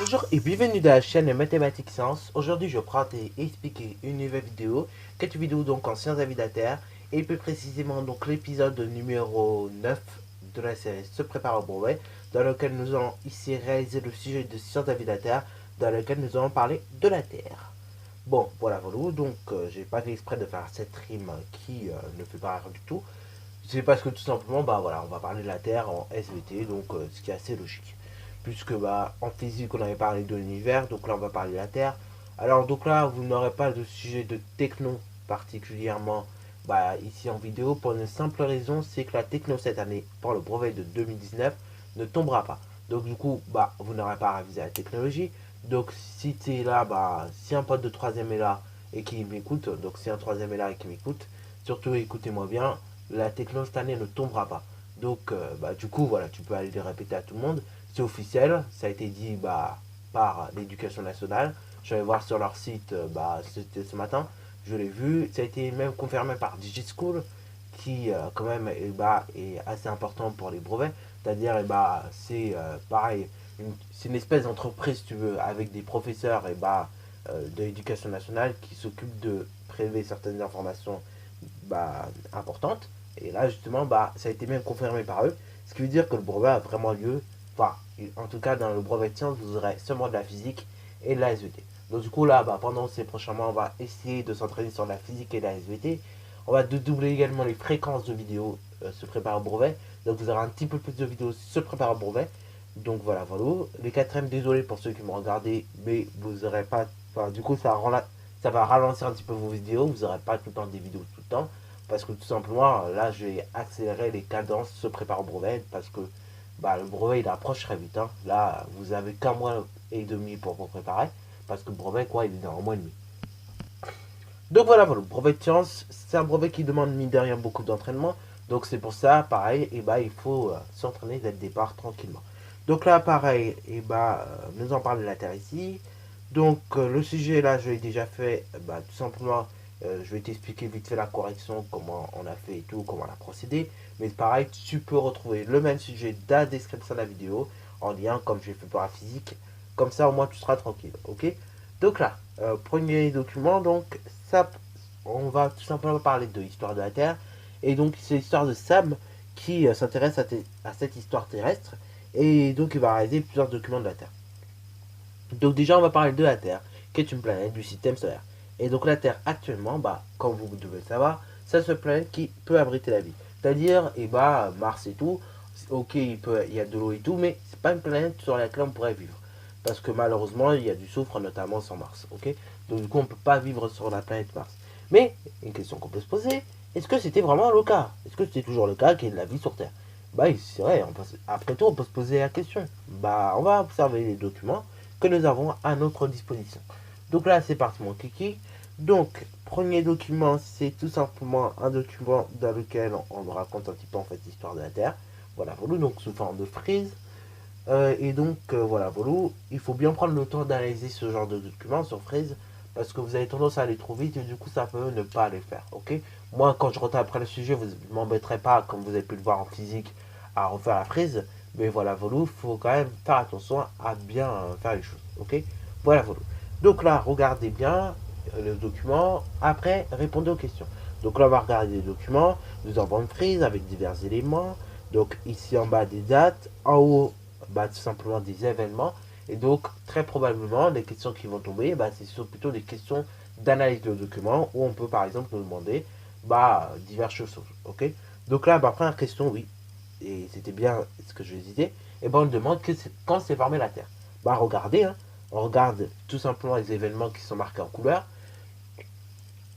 Bonjour et bienvenue dans la chaîne Mathématiques Sciences. Aujourd'hui, je prends et expliquer une nouvelle vidéo, quelques vidéos donc en sciences de la Terre, et plus précisément donc l'épisode numéro 9 de la série Se prépare au brevet, dans lequel nous allons ici réaliser le sujet de sciences de la Terre, dans lequel nous allons parler de la Terre. Bon, voilà, donc j'ai pas fait exprès de faire cette rime qui ne fait pas rire du tout. C'est parce que tout simplement, bah voilà, on va parler de la Terre en SVT, donc ce qui est assez logique. Puisque bah en physique on avait parlé de l'univers, donc là on va parler de la Terre. Alors donc là vous n'aurez pas de sujet de techno particulièrement bah, ici en vidéo pour une simple raison, c'est que la techno cette année pour le brevet de 2019 ne tombera pas. Donc du coup bah vous n'aurez pas à réviser la technologie. Donc si tu es là, bah si un pote de troisième est là et qui m'écoute, donc si un troisième est là et qui m'écoute, surtout écoutez-moi bien, la techno cette année ne tombera pas. Donc, bah, du coup, voilà, tu peux aller le répéter à tout le monde. C'est officiel, ça a été dit bah, par l'éducation nationale. Je vais voir sur leur site, bah, c'était ce matin, je l'ai vu. Ça a été même confirmé par DigiSchool, qui quand même bah, est assez important pour les brevets. C'est-à-dire, bah, c'est pareil, c'est une espèce d'entreprise, si tu veux, avec des professeurs bah, de l'éducation nationale qui s'occupent de prélever certaines informations bah, importantes. Et là, justement, bah, ça a été même confirmé par eux. Ce qui veut dire que le brevet a vraiment lieu. Enfin, en tout cas, dans le brevet de sciences, vous aurez seulement de la physique et de la SVT. Donc, du coup, là, bah, pendant ces prochains mois, on va essayer de s'entraîner sur la physique et la SVT. On va doubler également les fréquences de vidéos se préparer au brevet. Donc, vous aurez un petit peu plus de vidéos se préparer au brevet. Donc, voilà, voilà. Les quatrièmes, désolé pour ceux qui m'ont regardé, mais vous aurez pas. Enfin, du coup, ça va ralentir un petit peu vos vidéos. Vous n'aurez pas tout le temps des vidéos tout le temps. Parce que tout simplement, là, je vais accélérer les cadences, se prépare au brevet, parce que bah, le brevet, il approche très vite. Hein. Là, vous avez qu'un mois et demi pour vous préparer, parce que le brevet, quoi, il est dans un mois et demi. Donc voilà, voilà, le brevet de science, c'est un brevet qui demande, mine de rien, beaucoup d'entraînement. Donc c'est pour ça, pareil, et bah, il faut s'entraîner dès le départ tranquillement. Donc là, pareil, et bah, nous en parlons de la Terre ici. Donc le sujet, là, je l'ai déjà fait, bah, tout simplement, je vais t'expliquer vite fait la correction, comment on a fait et tout, comment on a procédé. Mais pareil, tu peux retrouver le même sujet dans la description de la vidéo, en lien, comme j'ai fait pour la physique. Comme ça, au moins, tu seras tranquille, ok? Donc là, premier document, donc ça, on va tout simplement parler de l'histoire de la Terre. Et donc c'est l'histoire de Sam qui s'intéresse à cette histoire terrestre. Et donc il va réaliser plusieurs documents de la Terre. Donc déjà on va parler de la Terre, qui est une planète du système solaire. Et donc la Terre actuellement, bah, comme vous devez le savoir, c'est une planète qui peut abriter la vie. C'est-à-dire, et bah, Mars et tout, ok, il y a de l'eau et tout, mais c'est pas une planète sur laquelle on pourrait vivre. Parce que malheureusement, il y a du soufre, notamment sur Mars. Ok. Donc du coup, on ne peut pas vivre sur la planète Mars. Mais, une question qu'on peut se poser, est-ce que c'était vraiment le cas? Est-ce que c'était toujours le cas qu'il y ait de la vie sur Terre? Bah oui, c'est vrai, après tout, on peut se poser la question. Bah, on va observer les documents que nous avons à notre disposition. Donc là, c'est parti, mon kiki. Donc, premier document, c'est tout simplement un document dans lequel on raconte un petit peu en fait l'histoire de la Terre. Voilà, voilà, donc sous forme de frise. Et donc, voilà, voilà, il faut bien prendre le temps d'analyser ce genre de documents sur frise parce que vous avez tendance à aller trop vite et du coup, ça peut ne pas les faire, ok? Moi, quand je retape après le sujet, vous ne m'embêterez pas, comme vous avez pu le voir en physique, à refaire la frise. Mais voilà, voilà, il faut quand même faire attention à bien faire les choses, ok? Voilà, voilà. Donc là, regardez bien le document. Après, répondez aux questions. Donc là, on va regarder les documents. Nous avons une frise avec divers éléments. Donc ici en bas des dates, en haut bah, tout simplement des événements. Et donc, très probablement, les questions qui vont tomber, bah, c'est plutôt des questions d'analyse de documents où on peut par exemple nous demander bah, diverses choses. Ok. Donc là, bah, première question, oui, et c'était bien ce que je disais, et ben on demande quand s'est formée la Terre. Bah, regardez, hein, on regarde tout simplement les événements qui sont marqués en couleur.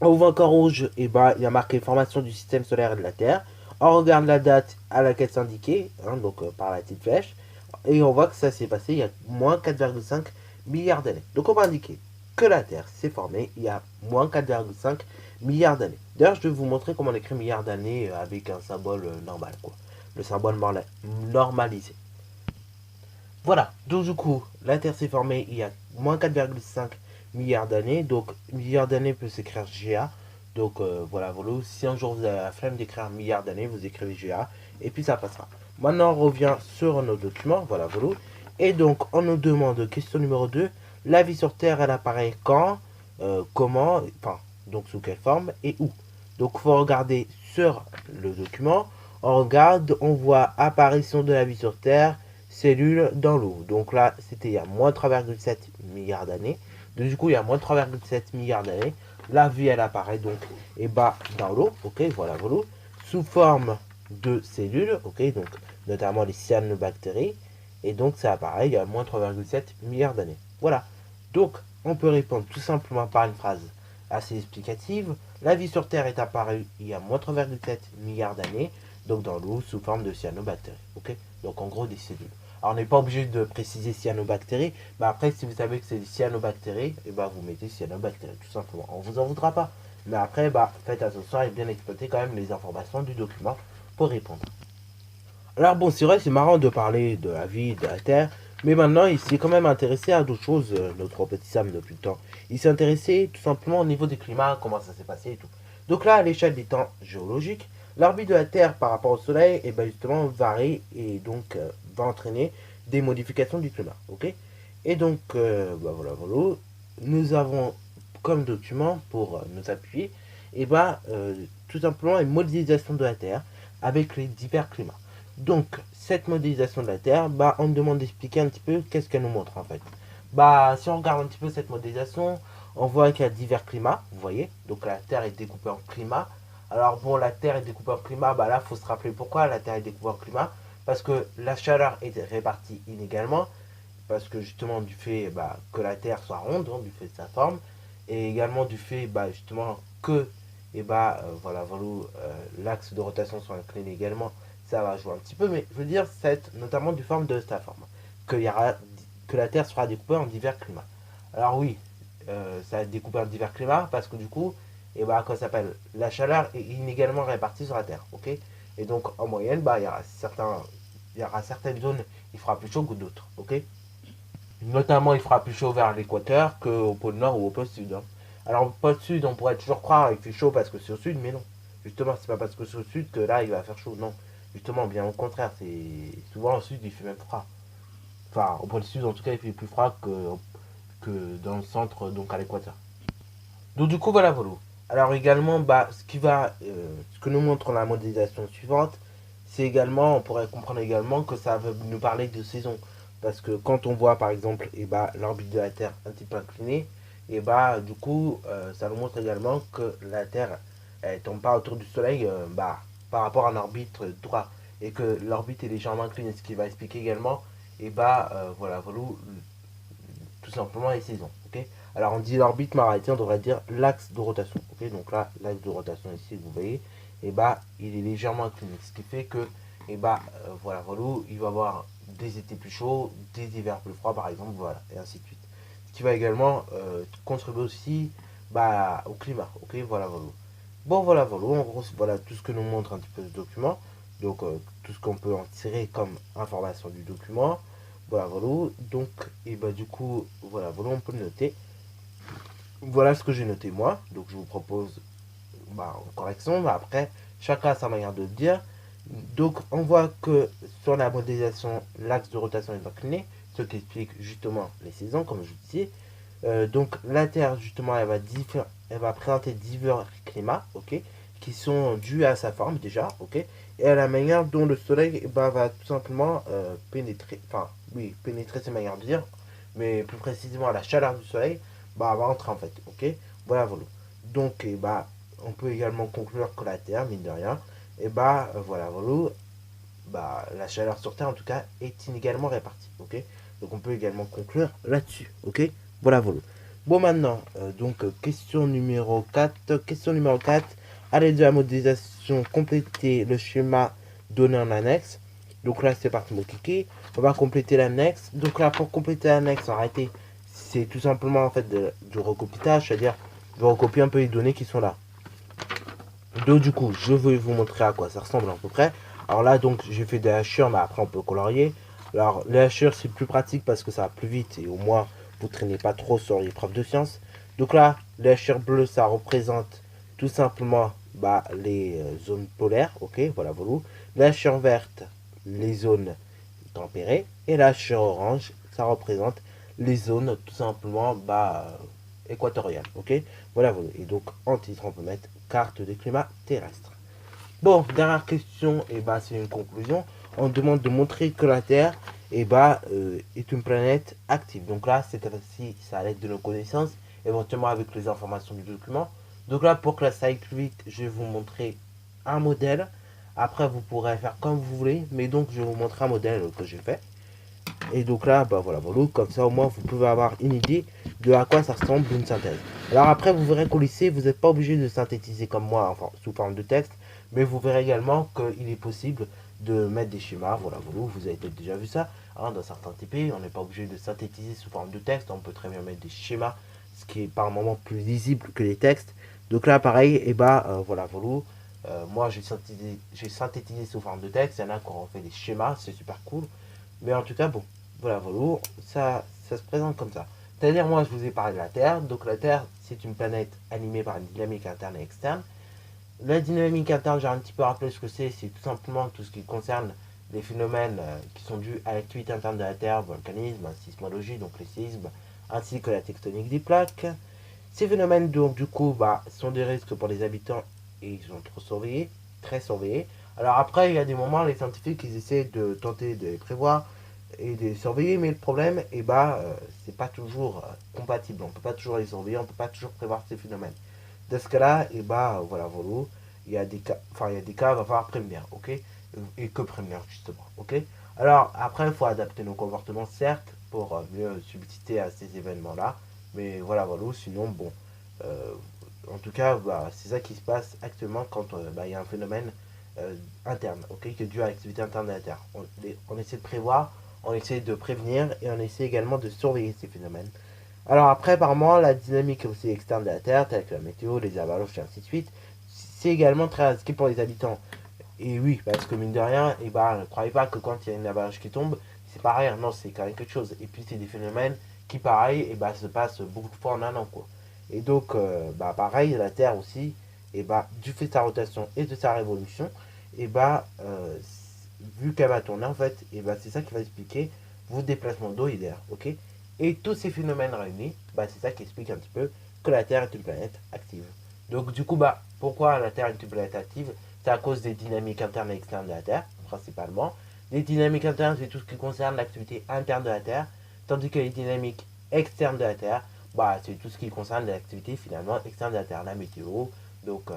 On voit qu'en rouge, et bah, il y a marqué formation du système solaire et de la Terre. On regarde la date à laquelle c'est indiqué, hein, donc par la petite flèche. Et on voit que ça s'est passé il y a moins 4,5 milliards d'années. Donc on va indiquer que la Terre s'est formée il y a moins 4,5 milliards d'années. D'ailleurs, je vais vous montrer comment on écrit milliards d'années avec un symbole normal, quoi. Le symbole normalisé. Voilà, donc du coup, la Terre s'est formée il y a moins 4,5 milliards d'années. Donc, milliards d'années peut s'écrire GA. Donc, voilà, voilà. Si un jour vous avez la flemme d'écrire milliards d'années, vous écrivez GA. Et puis ça passera. Maintenant, on revient sur nos documents. Voilà, voilà. Et donc, on nous demande, question numéro 2, la vie sur Terre, elle apparaît quand, comment, enfin, donc sous quelle forme et où. Donc, il faut regarder sur le document. On regarde, on voit apparition de la vie sur Terre, cellules dans l'eau. Donc là, c'était il y a moins 3,7 milliards d'années. Du coup, il y a moins 3,7 milliards d'années. La vie, elle apparaît donc dans l'eau, ok, voilà, sous forme de cellules, ok, donc notamment les cyanobactéries. Et donc, ça apparaît il y a moins 3,7 milliards d'années. Voilà. Donc, on peut répondre tout simplement par une phrase assez explicative. La vie sur Terre est apparue il y a moins 3,7 milliards d'années, donc dans l'eau sous forme de cyanobactéries. Ok. Donc, en gros, des cellules. Alors, on n'est pas obligé de préciser cyanobactéries, mais après, si vous savez que c'est des cyanobactéries, et vous mettez cyanobactéries, tout simplement. On vous en voudra pas. Mais après, faites attention et bien exploiter quand même les informations du document pour répondre. Alors bon, c'est vrai, c'est marrant de parler de la vie, de la Terre, mais maintenant il s'est quand même intéressé à d'autres choses, notre petit Sam, depuis le temps. Il s'est intéressé tout simplement au niveau des climats, comment ça s'est passé et tout. Donc là, à l'échelle des temps géologiques, l'orbite de la Terre par rapport au Soleil, et justement, varie et donc va entraîner des modifications du climat, ok. Et donc, voilà, nous avons comme document pour nous appuyer, tout simplement une modélisation de la Terre avec les divers climats. Donc, cette modélisation de la Terre, on me demande d'expliquer un petit peu qu'est-ce qu'elle nous montre en fait. Si on regarde un petit peu cette modélisation, on voit qu'il y a divers climats, vous voyez. Donc, la Terre est découpée en climats. Alors, bon, la Terre est découpée en climats, là, il faut se rappeler pourquoi la Terre est découpée en climat. Parce que la chaleur est répartie inégalement. Parce que justement, du fait que la Terre soit ronde, du fait de sa forme. Et également du fait, justement, que l'axe de rotation soit incliné également, ça va jouer un petit peu, mais je veux dire, c'est notamment du forme de sa forme, que la Terre sera découpée en divers climats. Alors oui, ça va être découpé en divers climats, parce que du coup, quoi ça s'appelle, la chaleur est inégalement répartie sur la Terre, ok. Et donc, en moyenne, il y aura certaines zones, il fera plus chaud que d'autres, ok. Notamment, il fera plus chaud vers l'équateur qu'au pôle nord ou au pôle sud. Alors, au pôle sud, on pourrait toujours croire qu'il fait chaud parce que c'est au sud, mais non. Justement, c'est pas parce que c'est au sud que là, il va faire chaud. Non. Justement, bien au contraire. C'est souvent au sud, il fait même froid. Enfin, au pôle sud, en tout cas, il fait plus froid que dans le centre, donc à l'équateur. Donc, du coup, voilà. Alors, également, ce que nous montre la modélisation suivante, c'est également, on pourrait comprendre également que ça veut nous parler de saison. Parce que quand on voit par exemple l'orbite de la Terre un petit peu inclinée, du coup ça nous montre également que la Terre ne tombe pas autour du Soleil par rapport à une orbite droite. Et que l'orbite est légèrement inclinée, ce qui va expliquer également tout simplement les saisons. Ok. Alors on dit l'orbite, mais en réalité on devrait dire l'axe de rotation. Ok. Donc là, l'axe de rotation ici, vous voyez, il est légèrement incliné. Ce qui fait que il va avoir des étés plus chauds, des hivers plus froids par exemple, voilà, et ainsi de suite. Ce qui va également contribuer aussi au climat. Ok, voilà. Bon, voilà. En gros, voilà tout ce que nous montre un petit peu ce document. Donc, tout ce qu'on peut en tirer comme information du document. Voilà. Donc, du coup, on peut le noter. Voilà ce que j'ai noté moi. Donc, je vous propose en correction. Mais après, chacun a sa manière de le dire. Donc, on voit que sur la modélisation, l'axe de rotation est incliné, ce qui explique justement les saisons, comme je vous disais. Donc, la Terre, justement, elle va présenter divers climats, ok, qui sont dus à sa forme déjà, ok, et à la manière dont le Soleil va tout simplement pénétrer ses manières de dire, mais plus précisément à la chaleur du Soleil, va entrer en fait, ok, voilà. Donc, on peut également conclure que la Terre, mine de rien, la chaleur sur Terre en tout cas est inégalement répartie, ok. Donc on peut également conclure là-dessus, ok. Voilà. Bon maintenant, question numéro 4. Question numéro 4. À l'aide de la modélisation, compléter le schéma donné en annexe. Donc là c'est parti mon kiki. On va compléter l'annexe. Donc là pour compléter l'annexe, en réalité, c'est tout simplement en fait du recopiage, c'est-à-dire je recopier un peu les données qui sont là. Donc du coup, je vais vous montrer à quoi ça ressemble à peu près. Alors là, donc, j'ai fait des hachures, mais après, on peut colorier. Alors, les hachures, c'est plus pratique parce que ça va plus vite et au moins, vous traînez pas trop sur les preuves de sciences. Donc là, les hachures bleues, ça représente tout simplement les zones polaires. Ok, voilà. Les hachures vertes, les zones tempérées. Et la sur orange, ça représente les zones tout simplement équatoriales. Ok, voilà, voilà. Et donc en titre, on peut mettre carte du climat terrestre. Bon, dernière question, et c'est une conclusion. On demande de montrer que la Terre est une planète active. Donc là, cette fois-ci, c'est à l'aide de nos connaissances, éventuellement avec les informations du document. Donc là, pour que ça aille plus vite, je vais vous montrer un modèle. Après, vous pourrez faire comme vous voulez, mais donc je vais vous montrer un modèle que j'ai fait. Et donc là, voilà, voilà, comme ça au moins vous pouvez avoir une idée de à quoi ça ressemble une synthèse. Alors après, vous verrez qu'au lycée, vous n'êtes pas obligé de synthétiser comme moi, enfin sous forme de texte, mais vous verrez également qu'il est possible de mettre des schémas. Voilà, vous avez peut-être déjà vu ça hein, dans certains TP. On n'est pas obligé de synthétiser sous forme de texte, on peut très bien mettre des schémas, ce qui est par moment plus lisible que les textes. Donc là, pareil, voilà, voilà. Moi, j'ai synthétisé sous forme de texte. Il y en a qui ont fait des schémas, c'est super cool. Mais en tout cas, bon, voilà, voilà, ça se présente comme ça. C'est-à-dire, moi, je vous ai parlé de la Terre. Donc, la Terre, c'est une planète animée par une dynamique interne et externe. La dynamique interne, j'ai un petit peu rappelé ce que c'est. C'est tout simplement tout ce qui concerne les phénomènes qui sont dus à l'activité interne de la Terre, volcanisme, sismologie, donc les séismes, ainsi que la tectonique des plaques. Ces phénomènes, donc, du coup, sont des risques pour les habitants et ils sont trop surveillés, très surveillés. Alors après, il y a des moments, les scientifiques, ils essaient de tenter de les prévoir et de les surveiller, mais le problème, c'est pas toujours compatible. On peut pas toujours les surveiller, on peut pas toujours prévoir ces phénomènes. Dans ce cas-là, voilà, voilà, il y a des cas, il y a des cas, il va falloir prévenir, ok? Et que prévenir, justement, ok? Alors, après, il faut adapter nos comportements, certes, pour mieux subsister à ces événements-là, mais voilà, voilà, sinon, bon, euh, en tout cas, c'est ça qui se passe actuellement quand il y a un phénomène interne, ok, qui est dû à l'activité interne de la Terre. On essaie de prévoir, on essaie de prévenir et on essaie également de surveiller ces phénomènes. Alors après, apparemment, la dynamique aussi externe de la Terre, telle que la météo, les avalanches et ainsi de suite, c'est également très risqué pour les habitants. Et oui, parce que mine de rien, ne croyez pas que quand il y a une avalanche qui tombe, c'est pas rien, non, c'est quand même quelque chose. Et puis c'est des phénomènes qui, pareil, se passent beaucoup de fois en un an, quoi. Et donc, pareil, la Terre aussi, du fait de sa rotation et de sa révolution, vu qu'elle va tourner, en fait, c'est ça qui va expliquer vos déplacements d'eau et d'air, ok? Et tous ces phénomènes réunis, c'est ça qui explique un petit peu que la Terre est une planète active. Donc, du coup, pourquoi la Terre est une planète active? C'est à cause des dynamiques internes et externes de la Terre, principalement. Les dynamiques internes, c'est tout ce qui concerne l'activité interne de la Terre, tandis que les dynamiques externes de la Terre, c'est tout ce qui concerne l'activité finalement externe de la Terre, la météo, donc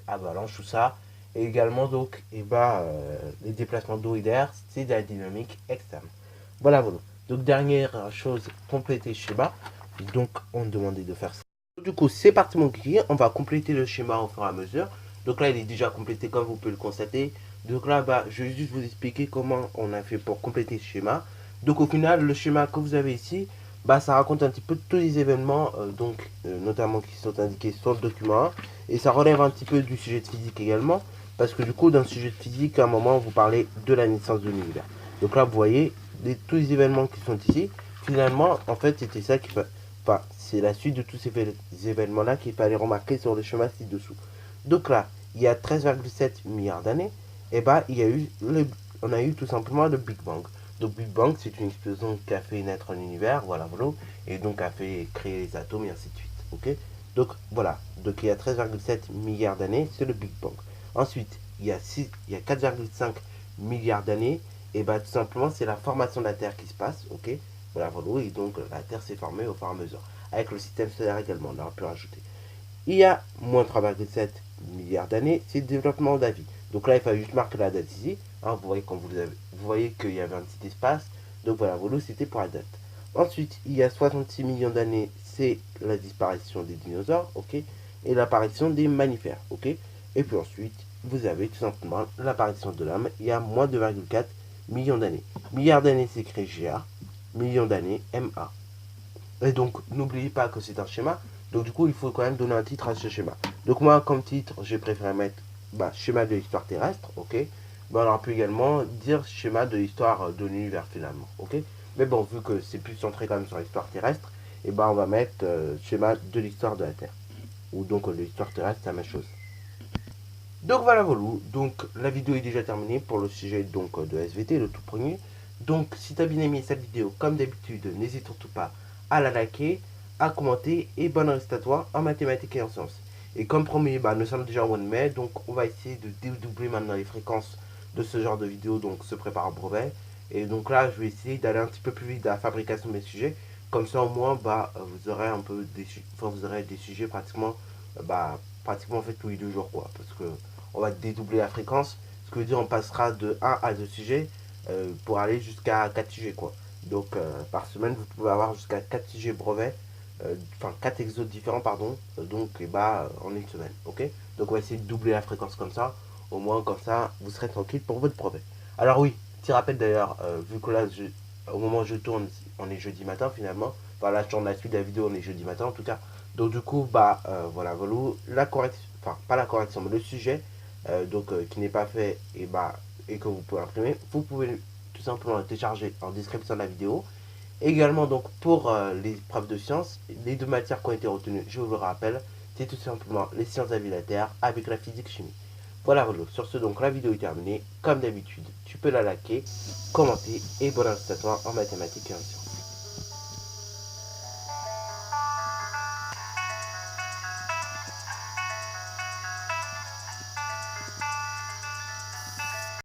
avalanche, tout ça. Et également, donc, les déplacements d'eau et d'air, c'est de la dynamique externe. Voilà, voilà. Donc, dernière chose, compléter le schéma. Donc, on me demandait de faire ça. Du coup, c'est parti mon kiki. On va compléter le schéma au fur et à mesure. Donc là, il est déjà complété comme vous pouvez le constater. Donc là, je vais juste vous expliquer comment on a fait pour compléter ce schéma. Donc au final, le schéma que vous avez ici, ça raconte un petit peu tous les événements, notamment qui sont indiqués sur le document 1. Et ça relève un petit peu du sujet de physique également. Parce que du coup, dans le sujet de physique, à un moment, vous parlez de la naissance de l'univers. Donc là, vous voyez, tous les événements qui sont ici, finalement, en fait, c'était ça qui... Enfin, c'est la suite de tous ces événements-là qu'il fallait remarquer sur le schéma ci-dessous. Donc là, il y a 13,7 milliards d'années, on a eu tout simplement le Big Bang. Donc Big Bang, c'est une explosion qui a fait naître l'univers, voilà, voilà, et donc a fait créer les atomes et ainsi de suite. Ok. Donc voilà, donc il y a 13,7 milliards d'années, c'est le Big Bang. Ensuite, il y a 4,5 milliards d'années, et tout simplement c'est la formation de la Terre qui se passe, ok. Voilà, voilà, et donc la Terre s'est formée au fur et à mesure. Avec le système solaire également, on aurait pu rajouter. Il y a moins 3,7 milliards d'années, c'est le développement de la vie. Donc là, il fallait juste marquer la date ici. Hein, vous voyez, vous voyez qu'il y avait un petit espace. Donc voilà, voilà, c'était pour la date. Ensuite, il y a 66 millions d'années, c'est la disparition des dinosaures, ok, et l'apparition des mammifères, ok. Et puis ensuite, vous avez tout simplement l'apparition de l'homme, il y a moins 2,4 millions d'années. Milliards d'années, c'est écrit GA, millions d'années, MA. Et donc, n'oubliez pas que c'est un schéma. Donc, du coup, il faut quand même donner un titre à ce schéma. Donc, moi, comme titre, j'ai préféré mettre schéma de l'histoire terrestre. Ok. On aurait pu également dire schéma de l'histoire de l'univers finalement. Ok. Mais bon, vu que c'est plus centré quand même sur l'histoire terrestre, on va mettre schéma de l'histoire de la Terre. Ou donc de l'histoire terrestre, c'est la même chose. Donc voilà, voilà. Donc la vidéo est déjà terminée pour le sujet donc de SVT, le tout premier. Donc si tu as bien aimé cette vidéo, comme d'habitude, n'hésite surtout pas à la liker, à commenter et bonne reste à toi en mathématiques et en sciences. Et comme promis, nous sommes déjà au mois de mai, donc on va essayer de dédoubler maintenant les fréquences de ce genre de vidéo, donc se prépare un brevet. Et donc là, je vais essayer d'aller un petit peu plus vite dans la fabrication de mes sujets. Comme ça, au moins, vous aurez un peu vous aurez des sujets pratiquement, pratiquement fait tous les 2 jours, quoi. Parce que on va dédoubler la fréquence. Ce que veut dire, on passera de 1 à 2 sujets pour aller jusqu'à 4 sujets, quoi. Donc, par semaine, vous pouvez avoir jusqu'à 4 sujets brevets, enfin 4 exos différents, pardon, en une semaine, ok. Donc, on va essayer de doubler la fréquence comme ça. Au moins, comme ça, vous serez tranquille pour votre brevet. Alors oui, petit rappel d'ailleurs, vu que là, au moment où je tourne, on est jeudi matin finalement. Enfin là, je tourne la suite de la vidéo, on est jeudi matin en tout cas. Donc du coup, voilà, la correction, enfin pas la correction, mais le sujet, qui n'est pas fait et que vous pouvez imprimer, vous pouvez tout simplement le télécharger en description de la vidéo. Également donc pour les preuves de sciences, les 2 matières qui ont été retenues, je vous le rappelle, c'est tout simplement les sciences de la vie de la Terre avec la physique chimie. Voilà, sur ce, donc la vidéo est terminée. Comme d'habitude, tu peux la liker, commenter et bonne reste à toi en mathématiques et en sciences.